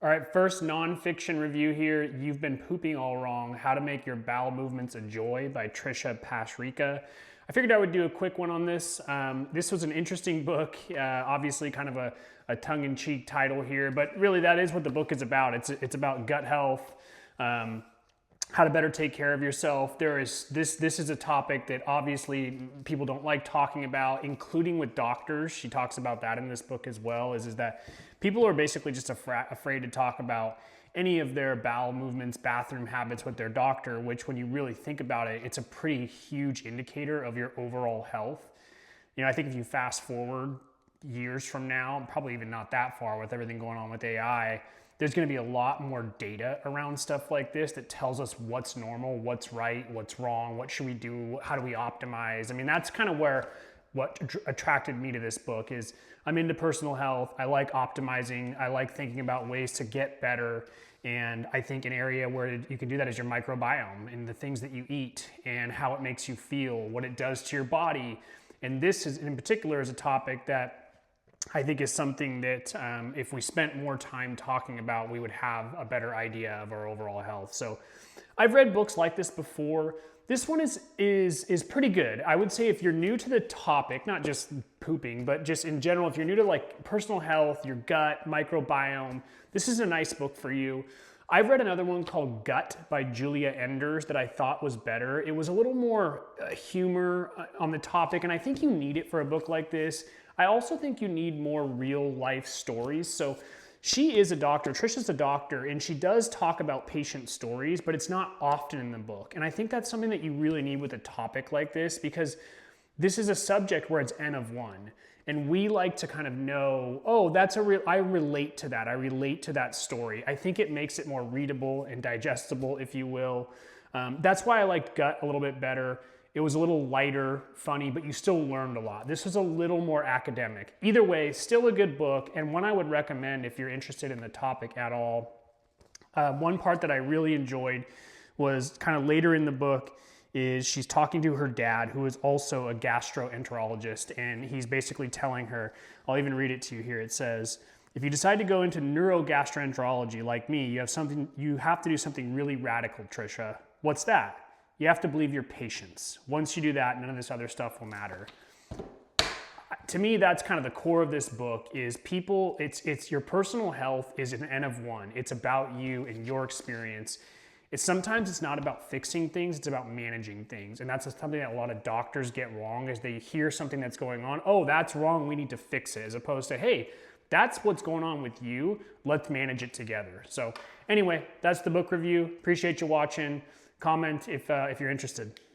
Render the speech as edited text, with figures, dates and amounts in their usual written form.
All right, first nonfiction review here. You've Been Pooping All Wrong, How to Make Your Bowel Movements a Joy by Trisha Pasricha. I figured I would do a quick one on this. This was an interesting book, obviously kind of a tongue-in-cheek title here, but really that is what the book is about. It's about gut health, how to better take care of yourself. This is a topic that obviously people don't like talking about, including with doctors. She talks about that in this book as well, is that people are basically just afraid to talk about any of their bowel movements, bathroom habits with their doctor, which when you really think about it, it's a pretty huge indicator of your overall health. You know, I think if you fast forward years from now, probably even not that far with everything going on with AI, there's going to be a lot more data around stuff like this that tells us what's normal, what's right, what's wrong, what should we do, how do we optimize. I mean, that's kind of what attracted me to this book is I'm into personal health. I like optimizing. I like thinking about ways to get better. And I think an area where you can do that is your microbiome and the things that you eat and how it makes you feel, what it does to your body. And this is in particular is a topic that I think is something that if we spent more time talking about, we would have a better idea of our overall health. So I've read books like this before. This one is pretty good. I would say if you're new to the topic, not just pooping, but just in general, if you're new to like personal health, your gut, microbiome, this is a nice book for you. I've read another one called Gut by Julia Enders that I thought was better. It was a little more humor on the topic, and I think you need it for a book like this. I also think you need more real life stories. So she is a doctor, Trisha's a doctor, and she does talk about patient stories, but it's not often in the book. And I think that's something that you really need with a topic like this, because this is a subject where it's N of one. And we like to kind of know, oh, I relate to that. I relate to that story. I think it makes it more readable and digestible, if you will. That's why I liked Gut a little bit better. It was a little lighter, funny, but you still learned a lot. This was a little more academic. Either way, still a good book, and one I would recommend if you're interested in the topic at all. One part that I really enjoyed was kind of later in the book is she's talking to her dad, who is also a gastroenterologist, and he's basically telling her, I'll even read it to you here. It says, if you decide to go into neurogastroenterology like me, you have to do something really radical, Trisha. What's that? You have to believe your patients. Once you do that, none of this other stuff will matter. To me, that's kind of the core of this book is people, it's your personal health is an N of one. It's about you and your experience. Sometimes it's not about fixing things, it's about managing things. And that's something that a lot of doctors get wrong is they hear something that's going on. Oh, that's wrong, we need to fix it. As opposed to, hey, that's what's going on with you. Let's manage it together. So anyway, that's the book review. Appreciate you watching. Comment if you're interested.